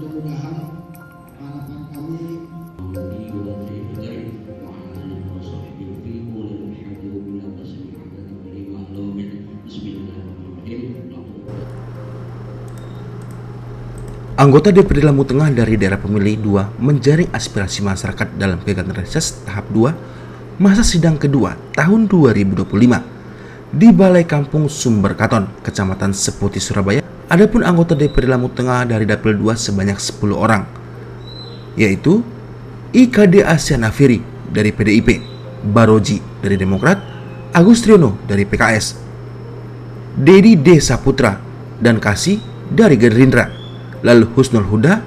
mudah-mudahan harapan kami Anggota DPD Lampung Tengah dari daerah pemilih 2 menjaring aspirasi masyarakat dalam kegiatan reses tahap 2 masa sidang kedua tahun 2025 di Balai Kampung Sumber Katon, Kecamatan Seputi, Surabaya. Adapun anggota DPD Lampung Tengah dari Dapil 2 sebanyak 10 orang, yaitu IKD Asian Afiri dari PDIP, Baroji dari Demokrat, Agus Triono dari PKS, Dedi D. Saputra dan Kasih dari Gerindra, lalu Husnul Huda,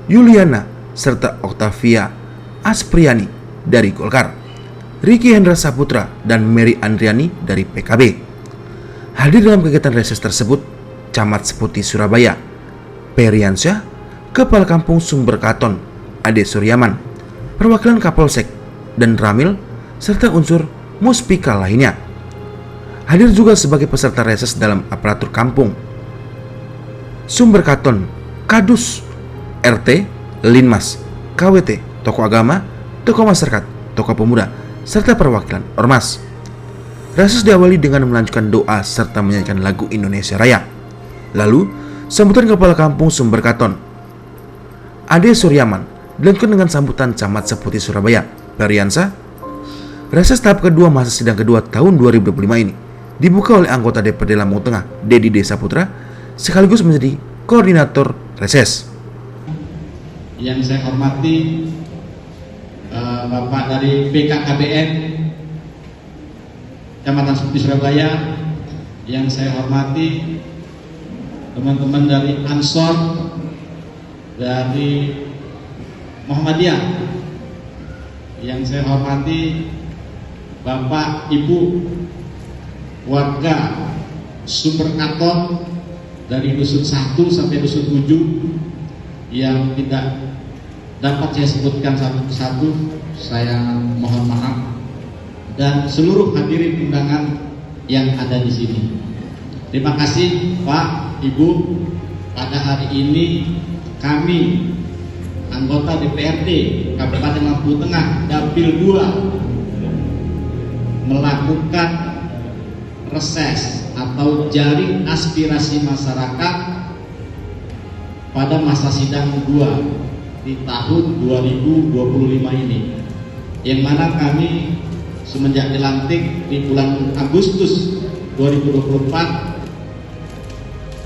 Yuliana, serta Octavia Aspriani dari Golkar, Ricky Hendra Saputra dan Mary Andriani dari PKB. Hadir dalam kegiatan reses tersebut Camat Seputi Surabaya, Periansyah, Kepala Kampung Sumber Katon, Ade Suryaman, perwakilan Kapolsek, dan Ramil, serta unsur muspika lainnya. Hadir juga sebagai peserta reses dalam aparatur kampung Sumber Katon, Kadus, RT, Linmas, KWT, tokoh agama, tokoh masyarakat, tokoh pemuda, serta perwakilan ormas. Reses diawali dengan melanjutkan doa serta menyanyikan lagu Indonesia Raya. Lalu, sambutan Kepala Kampung Sumber Katon, Ade Suryaman, dilanjutkan dengan sambutan Camat Seputi Surabaya, Periansa. Reses tahap kedua masa sidang kedua tahun 2025 ini dibuka oleh anggota DPD Lampung Tengah, Dedi D. Saputra, sekaligus menjadi koordinator reses. Yang saya hormati Bapak dari BKKBN Kecamatan Seputi Surabaya, yang saya hormati teman-teman dari Ansor, dari Muhammadiyah, yang saya hormati Bapak Ibu warga Sumber Katon dari dusun 1 sampai dusun 7 yang tidak dapat saya sebutkan satu-satu, saya mohon maaf, dan seluruh hadirin undangan yang ada di sini. Terima kasih Pak, Ibu. Pada hari ini kami anggota DPRD Kabupaten Lampung Tengah Dapil 2 melakukan reses atau jaring aspirasi masyarakat pada masa sidang 2 di tahun 2025 ini, yang mana kami semenjak dilantik di bulan Agustus 2024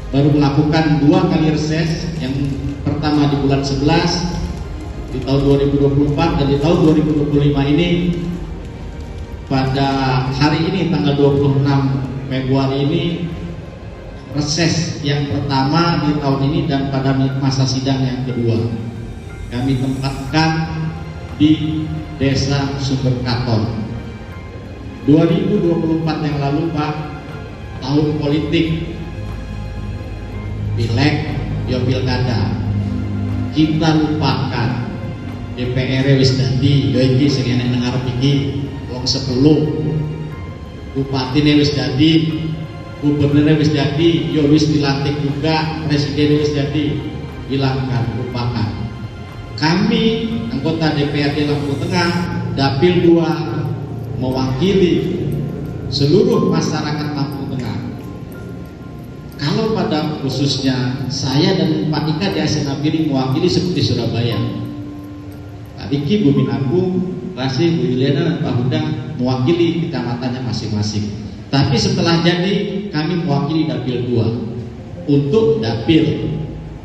baru melakukan 2 kali reses. Yang pertama di bulan 11 di tahun 2024 dan di tahun 2025 ini pada hari ini tanggal 26 Februari ini reses yang pertama di tahun ini, dan pada masa sidang yang kedua kami tempatkan di Desa Sumber Katon. 2024 yang lalu Pak, tahun politik, pileg, pilkada, kita lupakan DPR wis dadi, ya iki sing enek nang arep iki wong 10. Bupatine wis dadi, gubernurnya wis dadi, ya wis dilantik juga, presiden wis dadi. Hilangkan, lupakan. Kami anggota DPRD Lampung Tengah Dapil 2 mewakili seluruh masyarakat Lampung Tengah. Kalau pada khususnya saya dan Pak Ika di Asian Afiri mewakili Seputi Surabaya, Pak Riki, Bu Minapung, Kasih, Bu Yuliana, dan Pak Huda mewakili kecamatannya masing-masing. Tapi setelah jadi kami mewakili Dapil 2 untuk Dapil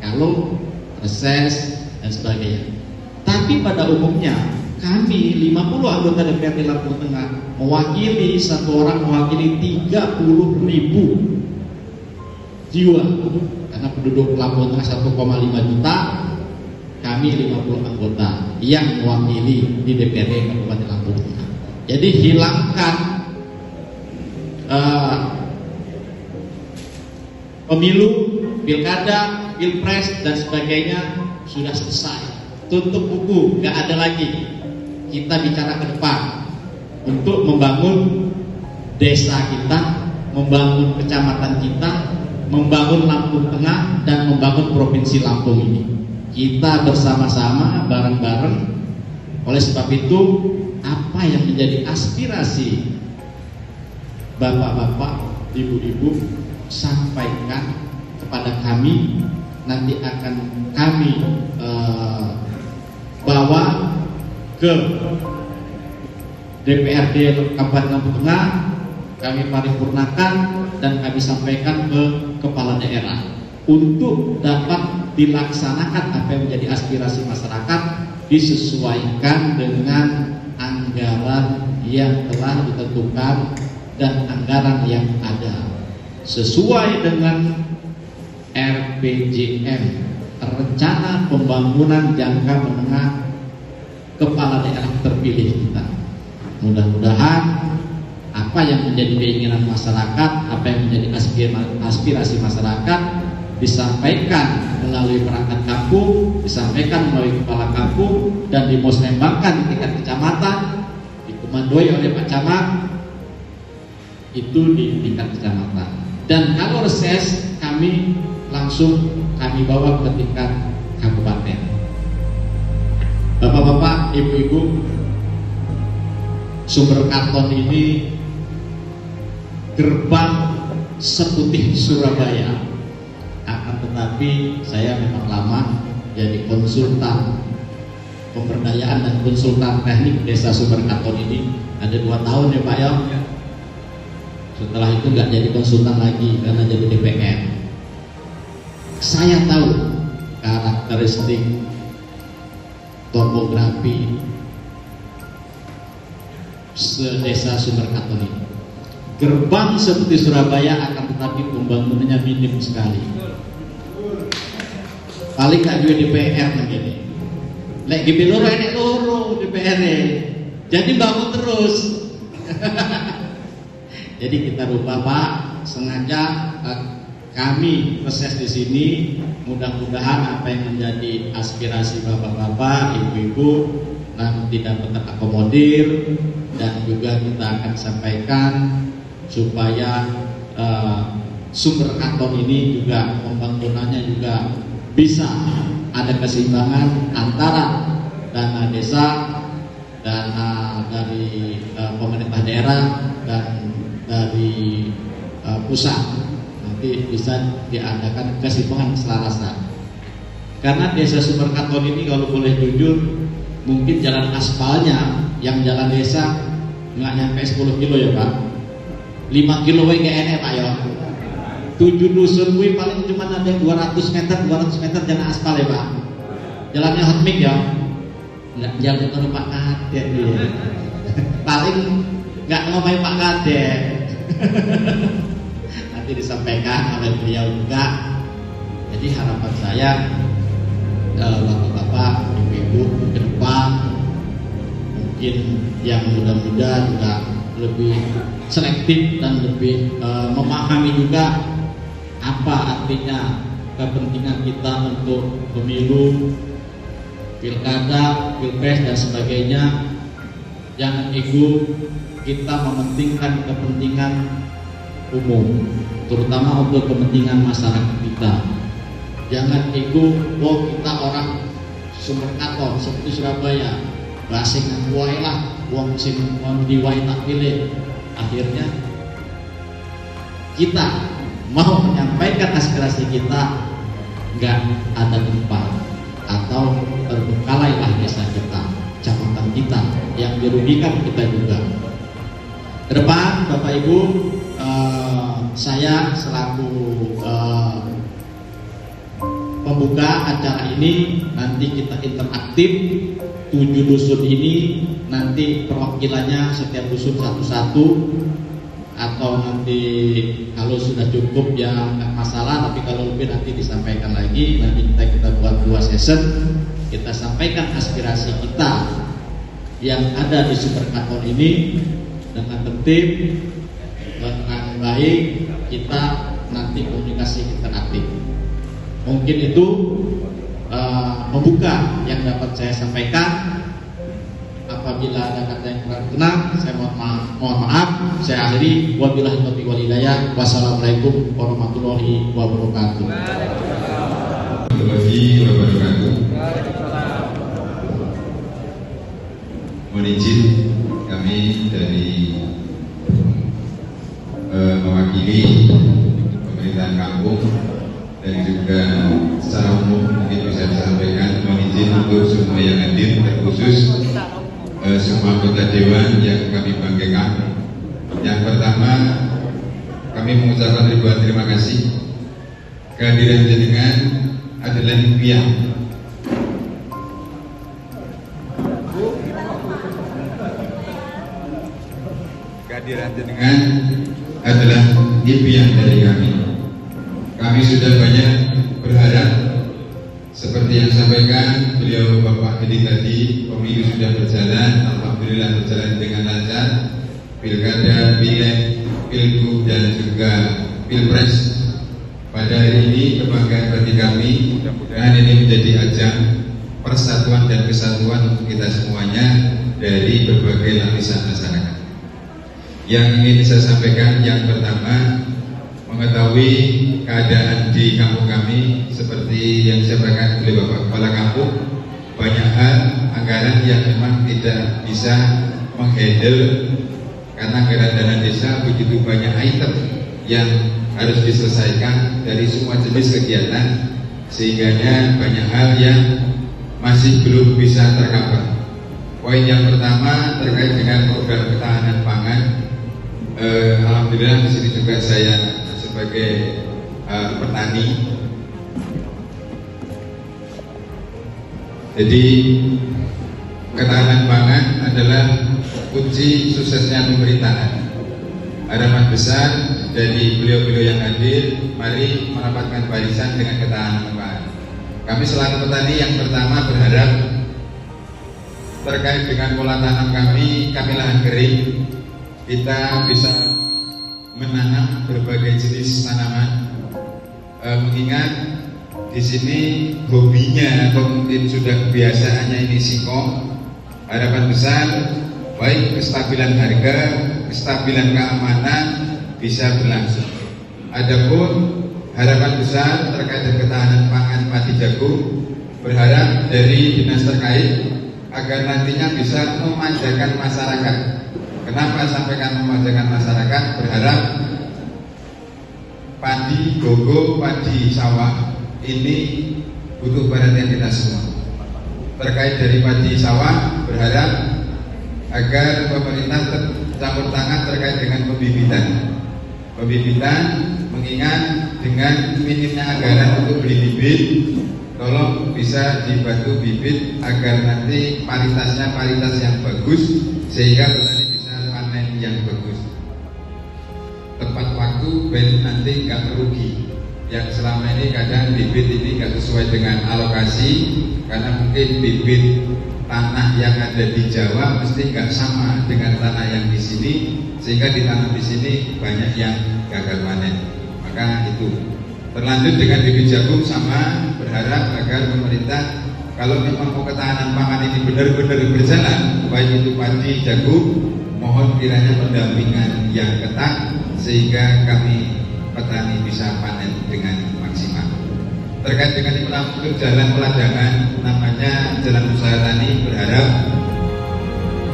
kalau reses dan sebagainya. Tapi pada umumnya kami 50 anggota DPRD Lampung Tengah mewakili, satu orang mewakili 30.000 jiwa, karena penduduk Lampung Tengah 1,5 juta, kami 50 anggota yang mewakili di DPRD Kabupaten Lampung Tengah. Jadi hilangkan pemilu, pilkada, pilpres dan sebagainya sudah selesai, tutup buku, gak ada lagi. Kita bicara ke depan untuk membangun desa kita, membangun kecamatan kita, membangun Lampung Tengah, dan membangun provinsi Lampung ini. kita bersama-sama bareng-bareng. Oleh sebab itu, apa yang menjadi aspirasi bapak-bapak, ibu-ibu, sampaikan kepada kami, nanti akan kami bawa ke DPRD Kabupaten Lampung Tengah, kami paripurnakan dan kami sampaikan ke kepala daerah untuk dapat dilaksanakan apa yang menjadi aspirasi masyarakat, disesuaikan dengan anggaran yang telah ditentukan dan anggaran yang ada sesuai dengan RPJM, rencana pembangunan jangka menengah kepala daerah terpilih kita. Mudah-mudahan apa yang menjadi keinginan masyarakat, apa yang menjadi aspirasi masyarakat disampaikan melalui perangkat kampung, disampaikan melalui kepala kampung, dan dimusnembangkan di tingkat kecamatan, dikomandoi oleh Pak Camat, itu di tingkat kecamatan. Dan kalau reses, kami langsung kami bawa ke tingkat kabupaten. Bapak-bapak, ibu-ibu, Sumber Karton ini gerbang seputih Surabaya. Akan tetapi saya memang lama jadi konsultan pemberdayaan dan konsultan teknik Desa Sumber Karton ini, ada 2 tahun ya Pak ya. Setelah itu nggak jadi konsultan lagi karena jadi DPR. Saya tahu karakteristik topografi Desa Sumber Karton ini. Gerbang seperti Surabaya, akan tetapi pembangunannya minim sekali. Paling nggak duit DPR begini. Lek gibi loro enek loro DPR -nya. Jadi bangun terus. Jadi kita rubah Pak, sengaja kami reses di sini. Mudah-mudahan apa yang menjadi aspirasi bapak-bapak, ibu-ibu nanti dapat terakomodir, dan juga kita akan sampaikan supaya Sumber Karton ini juga pembangunannya juga bisa ada keseimbangan antara dana desa, dana dari pemerintah daerah, dan dari pusat. Nanti bisa diadakan keseimbangan keselarasan. Karena Desa Sumber Karton ini kalau boleh jujur, mungkin jalan aspalnya yang jalan desa nggak nyampe 10 kilo ya Pak. 5 kilo we gak enak Pak ya. 7 dusun we paling cuma ada 200 meter jalan aspal ya Pak. Jalannya hot mix ya. Nggak jalan ke Pak Kadek ya. Paling nggak ngomongin Pak Kadek. Nanti disampaikan oleh beliau juga. Jadi harapan saya bapak-bapak, ibu-ibu ke depan mungkin yang muda-muda juga lebih selektif dan lebih memahami juga apa artinya kepentingan kita untuk pemilu, pilkada, pilpres dan sebagainya. Jangan ego, kita mementingkan kepentingan umum, terutama untuk kepentingan masyarakat kita. Jangan ego, kita orang Sumber Karton seperti Surabaya, basingan kuai lah, uang sing diwai tak pilih. Akhirnya kita mau menyampaikan aspirasi kita nggak ada tempat, atau terbengkalailah desa kita, kecamatan kita, yang dirugikan kita juga. Ke depan Bapak Ibu, saya selaku pembuka acara ini, nanti kita interaktif 7 dusun ini, nanti perwakilannya setiap dusun satu-satu, atau nanti kalau sudah cukup ya nggak masalah, tapi kalau lebih nanti disampaikan lagi. Nanti kita buat 2 session, kita sampaikan aspirasi kita yang ada di Sumber Karton ini dengan tertib, dengan baik. Kita nanti komunikasi interaktif. Mungkin itu membuka yang dapat saya sampaikan. Apabila ada kata yang kurang berkenan, saya mohon maaf. Saya akhiri, wabillahi taufiq wal hidayah. Wassalamualaikum warahmatullahi wabarakatuh. Warahmatullahi wabarakatuh. kami dari mewakili pemerintahan kampung dan juga secara umum mungkin bisa disampaikan, mohon izin untuk semua yang hadir, terkhusus semua anggota dewan yang kami banggakan. Yang pertama, kami mengucapkan ribuan terima kasih. Kehadiran jenengan adalah impian. Kehadiran jenengan adalah impian dari kami. Kami sudah banyak berharap, seperti yang disampaikan beliau Bapak Edi tadi, pemilu sudah berjalan, alhamdulillah berjalan dengan lancar. Pilkada, pileg, pilgub dan juga pilpres. Pada hari ini kebanggaan bagi kami, mudah-mudahan ini menjadi ajang persatuan dan kesatuan untuk kita semuanya dari berbagai lapisan masyarakat. Yang ingin saya sampaikan, yang pertama, mengetahui keadaan di kampung kami seperti yang disampaikan oleh Bapak Kepala Kampung, banyak hal anggaran yang memang tidak bisa menghandle karena anggaran dana desa begitu banyak item yang harus diselesaikan dari semua jenis kegiatan, sehingganya banyak hal yang masih belum bisa tercover. Poin yang pertama terkait dengan program ketahanan pangan. Alhamdulillah di sini juga saya sebagai petani. Jadi ketahanan pangan adalah kunci suksesnya pemerintahan. Harapan besar dari beliau-beliau yang hadir, mari merapatkan barisan dengan ketahanan pangan. Kami selaku petani yang pertama berharap terkait dengan pola tanam kami lahan kering, kita bisa menanam berbagai jenis tanaman. Mengingat di sini hobinya atau mungkin sudah kebiasaannya ini singkong. Harapan besar baik kestabilan harga, kestabilan keamanan bisa berlangsung. Adapun harapan besar terkait dengan ketahanan pangan padi jagung, berharap dari dinas terkait agar nantinya bisa memanjakan masyarakat. Kenapa sampaikan memanjakan masyarakat? Berharap padi gogo, padi sawah ini butuh perhatian kita semua. Terkait dari padi sawah, berharap agar pemerintah campur tangan terkait dengan pembibitan. Pembibitan mengingat dengan minimnya anggaran untuk beli bibit, tolong bisa dibantu bibit agar nanti paritasnya paritas yang bagus sehingga petani bisa panen yang bagus. Tepat waktu ben nanti nggak merugi. Yang selama ini kadang bibit ini nggak sesuai dengan alokasi karena mungkin bibit tanah yang ada di Jawa mesti nggak sama dengan tanah yang di sini, sehingga ditanam di sini banyak yang gagal panen. Maka itu terlanjut dengan bibit jagung sama, berharap agar pemerintah kalau memang mau ketahanan pangan ini benar-benar berjalan, baik itu padi jagung, mohon kiranya pendampingan yang ketat sehingga kami petani bisa panen dengan maksimal. Terkait dengan infrastruktur jalan peladangan, namanya jalan usaha tani, berharap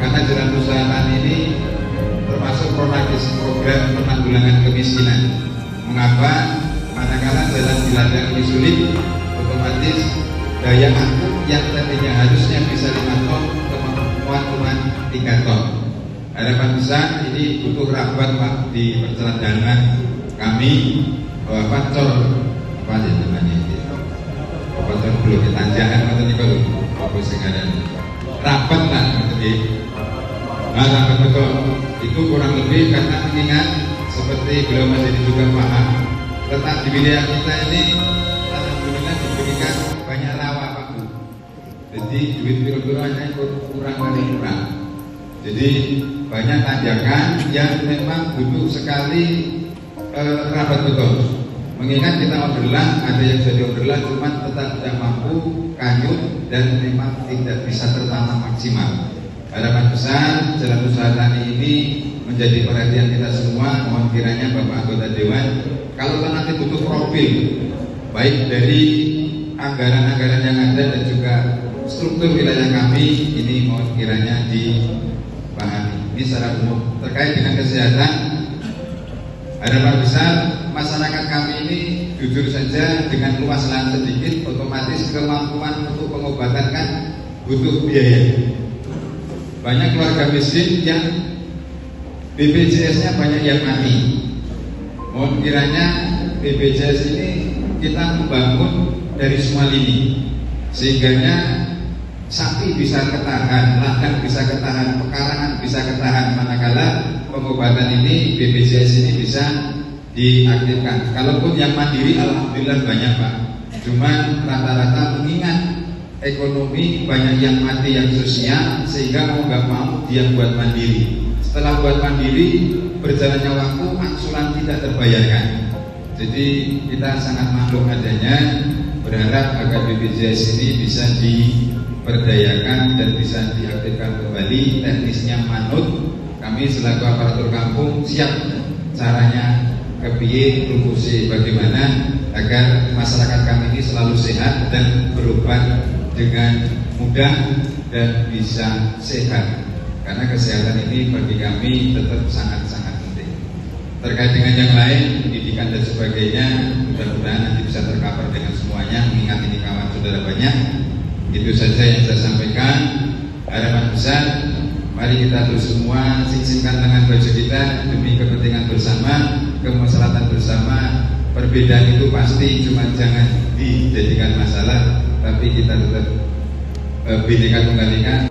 karena jalan usaha tani ini termasuk program penanggulangan kemiskinan. Mengapa? Manakala jalan di ladang ini sulit, otomatis daya angkut yang tadinya harusnya bisa 5 ton kemampuan cuma 3 ton. Harapan besar ini butuh rabat Pak di perjalanan kami pancor apa sih namanya itu? Pancor belum tanjakan atau nih kalau apa sekarang rapat lah gitu. Nah, rapat betul itu kurang lebih karena mengingat seperti beliau masih juga paham, letak di wilayah kita ini alhamdulillah diberikan banyak rawa Pak Bu. Jadi duit piro-piroannya kurang kali kurang. Jadi banyak tanjakan yang memang butuh sekali rapat betul. Mengingat kita orderlah, ada yang jadi orderlah cuma tetap tidak mampu, kanyut dan memang tidak bisa tertanam maksimal. Harapan besar jalan usaha tani ini menjadi perhatian kita semua. Mohon kiranya Bapak anggota Dewan, kalau nanti butuh profil baik dari anggaran-anggaran yang ada dan juga struktur wilayah kami, ini mohon kiranya dipahami. ini secara umum. Terkait dengan kesehatan, harapan besar masyarakat kami ini jujur saja dengan luas lahan sedikit, otomatis kemampuan untuk pengobatan kan butuh biaya. Banyak keluarga miskin yang BPJS-nya banyak yang mati. Mohon kiranya BPJS ini kita membangun dari semua lini, sehingganya sapi bisa ketahan, ladang bisa ketahan, pekarangan bisa ketahan, manakala pengobatan ini BPJS ini bisa diaktifkan. Kalaupun yang mandiri alhamdulillah banyak Pak, cuman rata-rata mengingat ekonomi banyak yang mati yang sosial, sehingga mau nggak mau dia buat mandiri. Setelah buat mandiri, berjalannya waktu angsuran tidak terbayarkan. Jadi kita sangat maklum adanya, berharap agar BPJS ini bisa diberdayakan dan bisa diaktifkan kembali. Teknisnya manut, kami selaku aparatur kampung siap caranya kepiye rumusnya bagaimana agar masyarakat kami ini selalu sehat dan berobat dengan mudah dan bisa sehat, karena kesehatan ini bagi kami tetap sangat-sangat penting. Terkait dengan yang lain, pendidikan dan sebagainya, mudah-mudahan nanti bisa tercover dengan semuanya, mengingat ini kawan saudara banyak. Itu saja yang saya sampaikan. Harapan besar, mari kita terus semua singkirkan tangan baju kita demi kepentingan bersama, kemaslahatan bersama. Perbedaan itu pasti, cuma jangan dijadikan masalah, tapi kita tetap Bhinneka Tunggal Ika.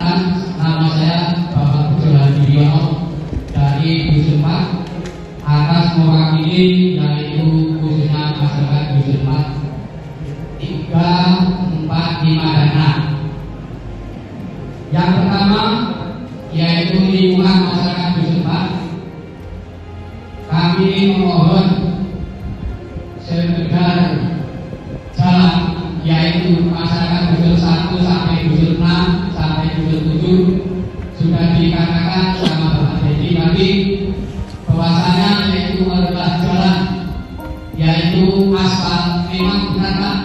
Nama saya Bapak Pujo Hadiono dari Dusun 4 atas mewakili yaitu khususnya masyarakat Dusun 4 3, 4, 5, dan 6. Yang pertama yaitu lingkungan masyarakat Dusun 4. Kami memohon sekedar jalan, yaitu masyarakat Dusun 1 sampai Dusun 6 sampai Dusun 7 sudah dikatakan sama Bapak Dedi tadi bahwasanya yaitu adalah jalan, yaitu aspal. Memang benar Pak,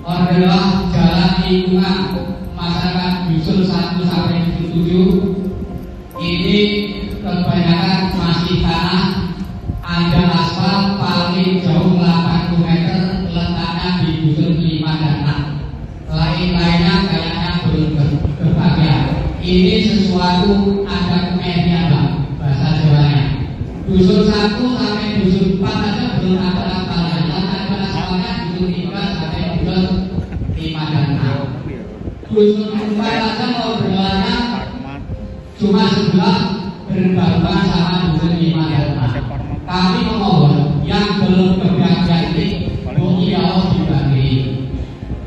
adalah jalan lingkungan masyarakat Dusun 1 sampai Dusun 7 ini kebanyakan masih tanah. Ada aspal paling jauh 80 meter letaknya di Dusun 5 dan 6. Lain-lainnya kayaknya belum berbahagia. Ini sesuatu ada kemehnya Pak, bahasa Jawanya. Dusun 1 sampai Dusun 4 aja belum ada aspalnya. Yang ada aspalnya Dusun 3 sampai Dusun 5 dan 6. Dusun 4 aja mau berjalannya cuma sebelah berbarengan sama Dusun 5 dan 6. Kami memohon yang belum berbahagia ini beliau dibagi.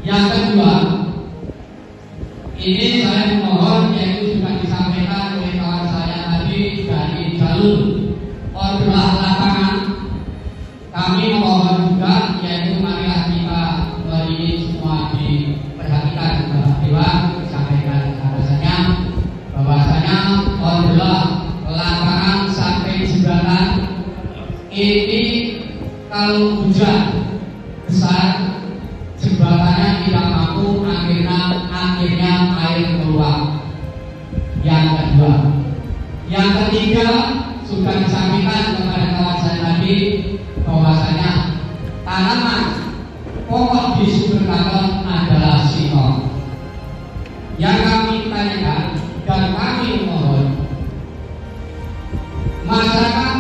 Yang kedua, ini saya memohon yaitu sudah disampaikan oleh kawan saya tadi dari jalur ordelah lapangan. Kami memohon juga yaitu marilah kita ini semua diperhatikan Bapak Dewan, disampaikan bahwasanya ordelah lapangan sampai jembatan ini kalau hujan besar jembatannya tidak mampu, akhirnya air keluar. Yang kedua, yang ketiga sudah disampaikan kepada kawan saya tadi bahwasanya tanaman pokok di sumber kabel adalah singkong. Yang kami tanyakan dan kami mohon masyarakat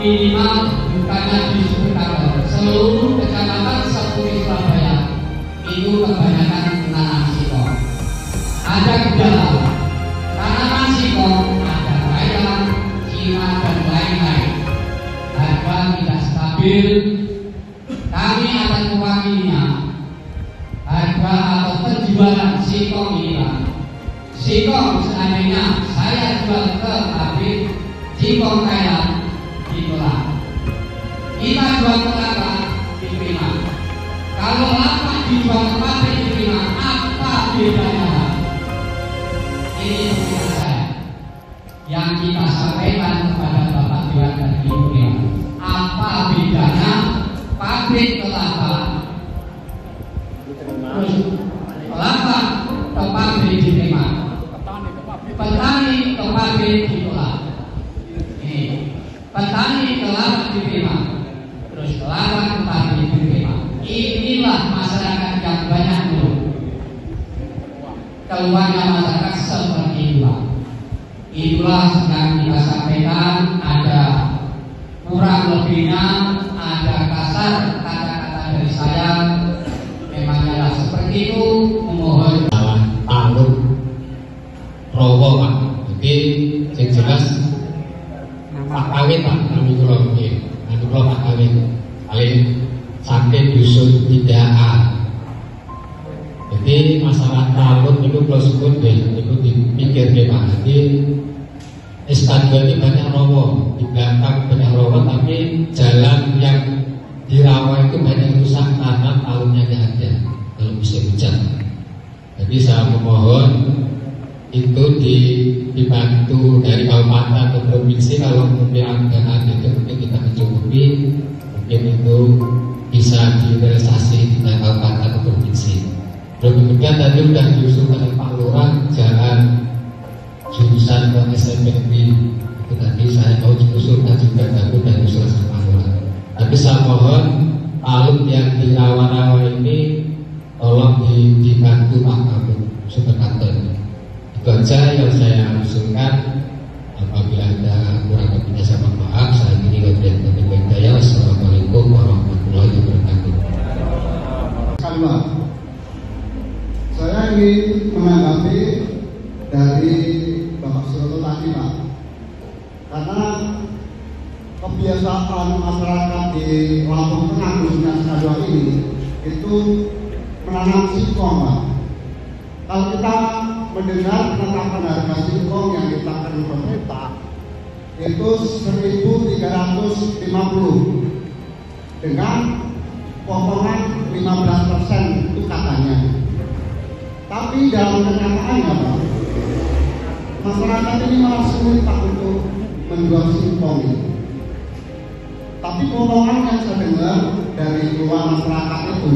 minimal bukannya di sekitar seluruh kecamatan seperti Surabaya itu kebanyakan menanam singkong. Ada gejala tanaman singkong, ada Thailand, Cina dan lain-lain. Harga tidak stabil. Kami akan mewakilinya. Harga atau penjualan singkong ini Pak. Singkong seandainya saya jual ke pabrik singkong Thailand ditolak. Kita jual ke lapak diterima. Kalau lapak dijual ke pabrik diterima, apa bedanya? Ini pertanyaan saya yang kita sampaikan kepada Bapak Dewan dan Ibu Dewan. Apa bedanya pabrik ke lapak, terus lapak ke pabrik diterima, petani ke ke pabrik ditolak. Petani kelapa diterima, terus kelapa ke pabrik diterima. Inilah masyarakat yang banyak dulu. Keluarnya masyarakat seperti itulah yang kita sampaikan. Ada kurang lebihnya, ada kasar kata-kata dari saya, memangnya seperti itu. Memohon Taluk Rowo Pak. Jadi yang jelas Pak Kawin Pak, kami kalau Pak Kawin sampai dusun 3A. Jadi masalah taluk itu kalau sebut itu dipikir deh Pak. Jadi SK2 ini banyak rowo, di belakang banyak rowo, tapi jalan yang di rawa itu banyak rusak karena taluknya tidak ada kalau bisa hujan. Jadi saya memohon itu dibantu dari kabupaten atau provinsi, kalau kemudian anggaran itu mungkin kita mencukupi, mungkin itu bisa direalisasi di kabupaten atau provinsi. Kemudian tadi sudah diusulkan oleh Pak Lurah jalan jurusan ke SMP itu tadi saya mau diusulkan juga, tapi sudah diusul sama Pak Lurah. Tapi saya mohon taluk yang di rawa-rawa ini tolong dibantu Pak Kabut Superkantor. Itu aja yang saya usulkan. Apabila ada kurang lebihnya saya mohon maaf. Saya ini Gabriel Hidayah. Assalamualaikum warahmatullahi wabarakatuh. Saya ingin menanggapi dari Bapak Suroto tadi Pak, karena kebiasaan masyarakat di Lampung Tengah khususnya Skadua ini itu menanam singkong Pak. Kalau kita mendengar penetapan harga singkong yang ditetapkan oleh pemerintah itu 1.350 dengan potongan 15% itu katanya. Tapi dalam kenyataannya Pak, masyarakat ini malah sulit Pak untuk menjual singkong ini. Tapi potongan yang saya dengar dari luar masyarakat itu,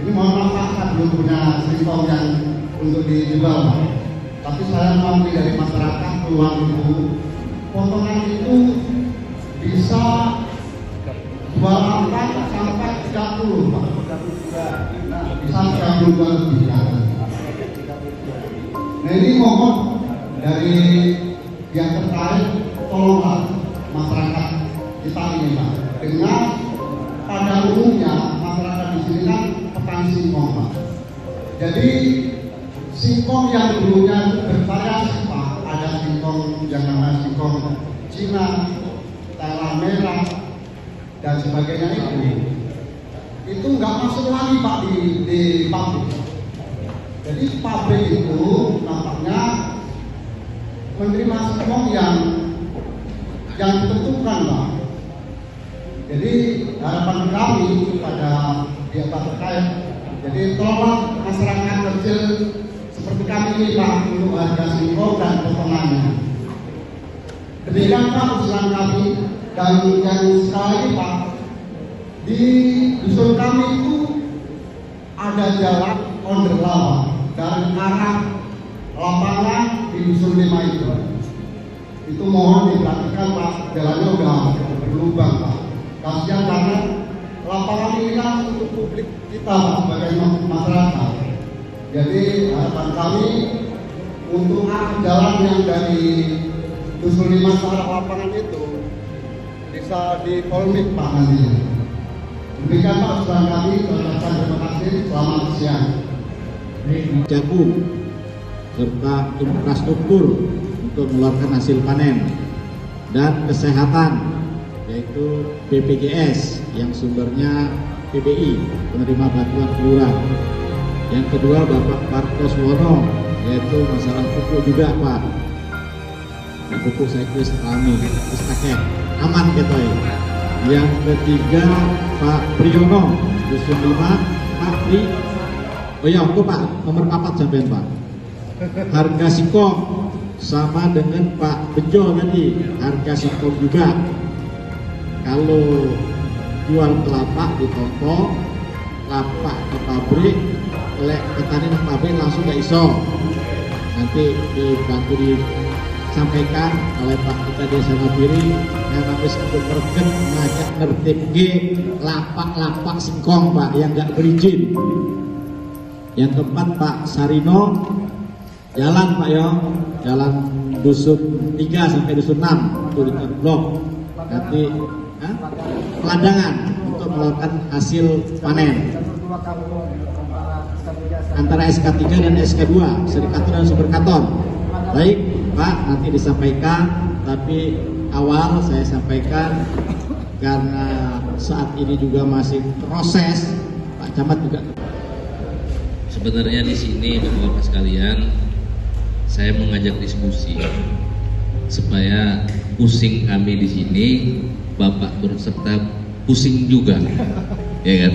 ini mohon maaf Pak, saya belum punya singkong yang untuk dijual Pak. Tapi saya mengakui dari masyarakat luar itu, potongan itu bisa 28 sampai 30 Pak. Bisa 32 lebih kan. Nah ini mohon dari yang terkait, tolonglah masyarakat kita ini Pak. Dengan pada umumnya masyarakat di sini kan petani singkong Pak. Jadi singkong yang dulunya bervariasi Pak. Ada singkong yang namanya singkong Cina, Thailand merah dan sebagainya itu nggak masuk lagi Pak di pabrik. Jadi pabrik itu nampaknya menerima singkong yang ditentukan Pak. Jadi harapan kami pada pihak terkait, jadi tolong masyarakat kecil seperti kami ini Pak untuk harga singkong dan potongannya. Demikian Pak usulan kami. Dan yang sekali Pak, di dusun kami itu ada jalan onderlawa dari arah lapangan di dusun 5 itu. Itu mohon diperhatikan Pak, jalannya udah berlubang Pak. Kasihan karena lapangan ini kan untuk publik kita Pak sebagai masyarakat. Jadi harapan kami untuk jalan yang dari dusun 5 ke arah lapangan itu bisa dikolmik Pak nantinya. Demikian Pak usulan kami. Terima kasih. Selamat siang. Jagung serta infrastruktur untuk mengeluarkan hasil panen dan kesehatan yaitu BPJS yang sumbernya PBI, penerima bantuan kelurahan. Yang kedua Bapak Parkoswono yaitu masalah pupuk juga Pak. Nah, pupuk saya kris kami pakai aman gitu ya. Yang ketiga Pak Priyono dusun 5 Pak Pri. Oh ya, aku Pak nomor 4 sampean Pak. Harga singkong sama dengan Pak Bejo tadi, harga singkong juga. Kalau jual kelapa di toko, kelapa ke pabrik, petani di pabrik langsung gak iso. Nanti dibantu di sampaikan oleh Pak Kita Desa Nabiri yang habis untuk bergen ngajak nertib G lapak-lapak singkong Pak yang nggak berizin. Yang keempat Pak Sarino, jalan Pak Yo, jalan dusun 3 sampai dusun 6 itu blok nanti peladangan untuk melakukan hasil panen antara SK3 dan SK2 serikatur dan sumber katon. Baik Pak, nanti disampaikan, tapi awal saya sampaikan karena saat ini juga masih proses, Pak Camat juga. Sebenarnya di sini Bapak-bapak sekalian, saya mengajak diskusi supaya pusing kami di sini, Bapak turut serta pusing juga, ya kan?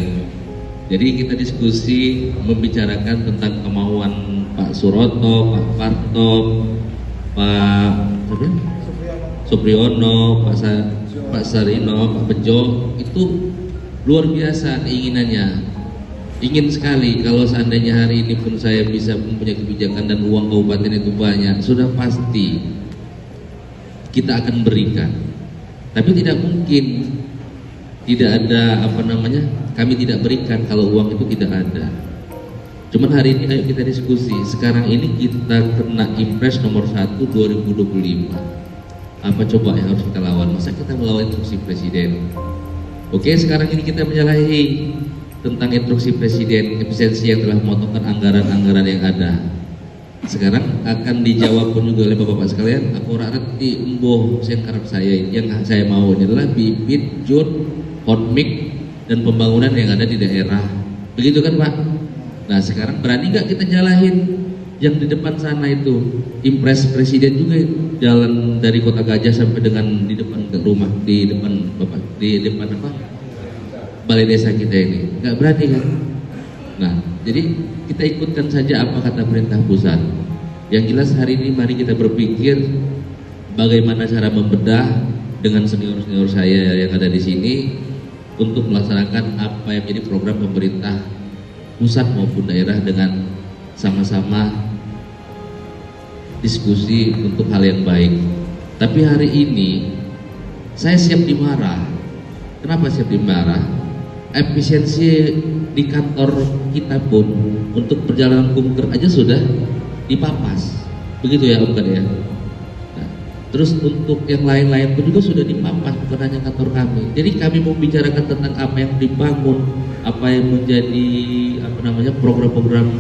Jadi kita diskusi membicarakan tentang kemauan Pak Suroto, Pak Parto, Pak Supriyono, Pak Sarino, Pak Bejo, itu luar biasa keinginannya. Ingin sekali kalau seandainya hari ini pun saya bisa mempunyai kebijakan dan uang kabupaten itu banyak, sudah pasti kita akan berikan. Tapi tidak mungkin tidak ada kami tidak berikan kalau uang itu tidak ada. Cuman hari ini ayo kita diskusi. Sekarang ini kita kena Impres nomor 1 2025. Apa coba yang harus kita lawan? Masa kita melawan instruksi presiden? Oke, sekarang ini kita menyalahi tentang instruksi presiden, efisiensi yang telah memotongkan anggaran-anggaran yang ada. Sekarang akan dijawab pun juga oleh bapak-bapak sekalian. Aku rarati emboh sen karep saya, yang saya mau adalah bibit, jut, hotmik dan pembangunan yang ada di daerah. Begitu kan Pak? Nah sekarang berani nggak kita jalanin yang di depan sana itu? Impres presiden juga jalan dari Kota Gajah sampai dengan di depan rumah, di depan bapak, di depan balai desa kita ini. Nggak berani kan? Nah jadi kita ikutkan saja apa kata perintah pusat. Yang jelas hari ini mari kita berpikir bagaimana cara membedah dengan senior-senior saya yang ada di sini untuk melaksanakan apa yang menjadi program pemerintah pusat maupun daerah dengan sama-sama diskusi untuk hal yang baik. Tapi hari ini saya siap dimarah. Kenapa siap dimarah? Efisiensi di kantor kita pun untuk perjalanan kunker aja sudah dipapas. Begitu ya Om ya. Terus untuk yang lain-lain pun juga sudah dipapas, bukan hanya kantor kami. Jadi kami mau bicarakan tentang apa yang dibangun, apa yang menjadi program-program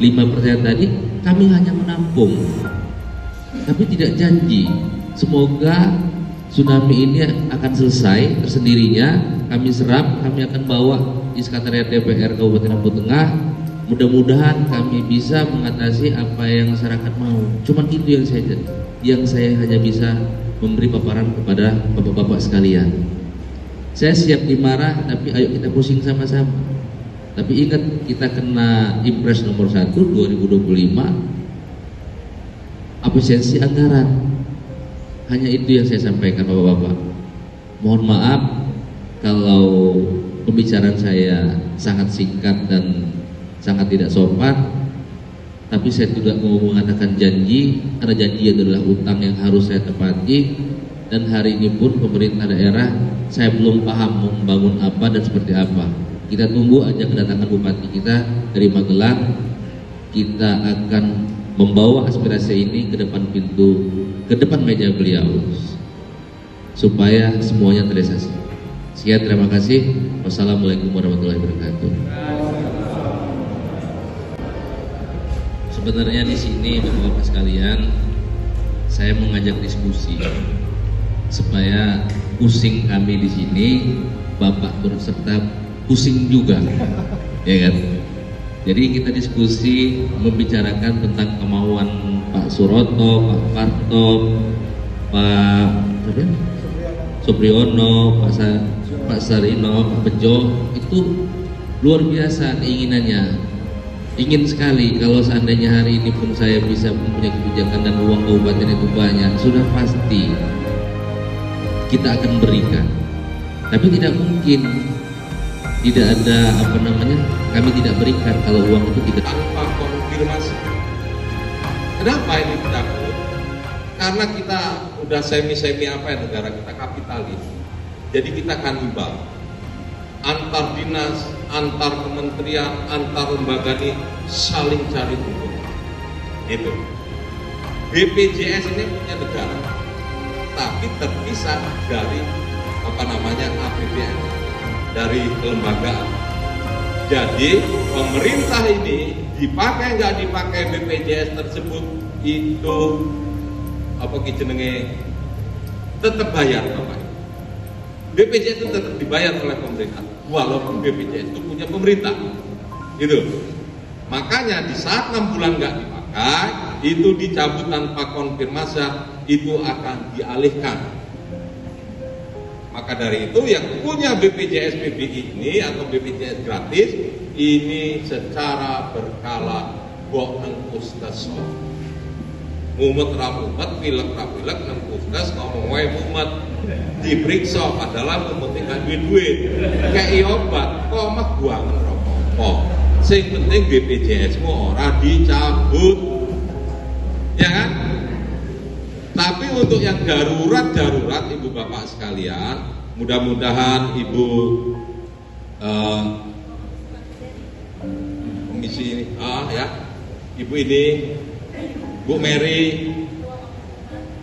5% tadi, kami hanya menampung, tapi tidak janji. Semoga tsunami ini akan selesai tersendirinya. Kami serap, kami akan bawa di sekretariat DPR Kabupaten Lampung Tengah. Mudah-mudahan kami bisa mengatasi apa yang masyarakat mau. Cuman itu yang saya hanya bisa memberi paparan kepada bapak-bapak sekalian. Saya siap dimarah, tapi ayo kita pusing sama-sama. Tapi ingat, kita kena Impres nomor 1 2025, efisiensi anggaran. Hanya itu yang saya sampaikan bapak-bapak. Mohon maaf kalau pembicaraan saya sangat singkat dan sangat tidak sopan. Tapi saya tidak mau mengatakan janji, karena janji adalah utang yang harus saya tepati. Dan hari ini pun pemerintah daerah saya belum paham membangun apa dan seperti apa. Kita tunggu aja kedatangan bupati kita dari Magelang. Kita akan membawa aspirasi ini ke depan pintu, ke depan meja beliau, supaya semuanya terrealisasi. Sekian, terima kasih. Wassalamualaikum warahmatullahi wabarakatuh. Sebenarnya di sini bapak-bapak sekalian, saya mengajak diskusi supaya pusing kami di sini, bapak turut serta pusing juga, ya kan? Jadi kita diskusi membicarakan tentang kemauan Pak Suroto, Pak Parto, Pak Supriyono, Pak Sarino, Pak Bejo, itu luar biasa keinginannya. Ingin sekali kalau seandainya hari ini pun saya bisa mempunyai kebijakan dan uang kabupaten itu banyak, sudah pasti kita akan berikan. Tapi tidak mungkin tidak ada kami tidak berikan kalau uang itu tidak. Tanpa konfirmasi. Kenapa ini takut? karena kita udah semi-semi apa ya, negara kita kapitalis, jadi kita kanibal. Antar dinas, antar kementerian, antar lembaga ini saling cari untung. Itu. BPJS ini punya negara, tapi terpisah dari APBN, dari kelembagaan. Jadi pemerintah ini dipakai nggak dipakai BPJS tersebut itu tetap bayar Bapak. BPJS itu tetap dibayar oleh pemerintah, walaupun BPJS itu punya pemerintah. Itu. Makanya di saat 6 bulan nggak dipakai, itu dicabut tanpa konfirmasi, itu akan dialihkan. Maka dari itu yang punya BPJS PBI ini atau BPJS gratis ini secara berkala bohong pustes. Mumet ramumet, pilek rapilek, nempustes, ngomong wae mumet, diperiksa padahal mumet nggak duit, kayak obat, kok mah buangan rokok. Sing penting BPJS-mu ora dicabut, ya kan? Tapi untuk yang darurat ibu bapak sekalian, mudah-mudahan ibu komisi ini, ibu ini. Bu Mary,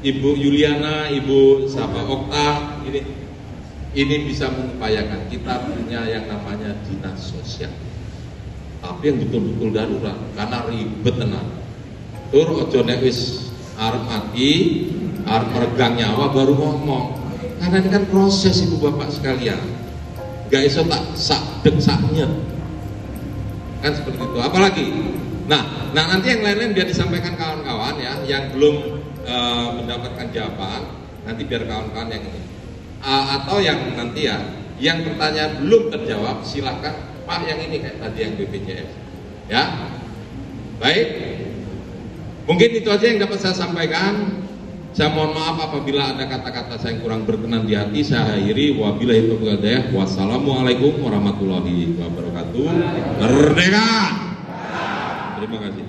Ibu Yuliana, Ibu Sapa Okta, ini bisa mengupayakan. Kita punya yang namanya dinas sosial, tapi yang betul-betul darurat, karena ribet tenang. Tur ojo nek wis arep mati, arep meregang nyawa baru ngomong. Karena ini kan proses ibu bapak sekalian, gak iso tak sak-dek-saknya, kan seperti itu. Apalagi. Nah nanti yang lain-lain biar disampaikan kawan-kawan ya, yang belum mendapatkan jawaban, nanti biar kawan-kawan yang ini. Atau yang nanti ya, yang pertanyaan belum terjawab, silakan Pak yang ini kayak tadi yang BPJS. Ya, baik. Mungkin itu aja yang dapat saya sampaikan. Saya mohon maaf apabila ada kata-kata saya yang kurang berkenan di hati. Saya akhiri. Wabillahi taufiq wal hidayah. Wassalamualaikum warahmatullahi wabarakatuh. Merdeka! Terima kasih.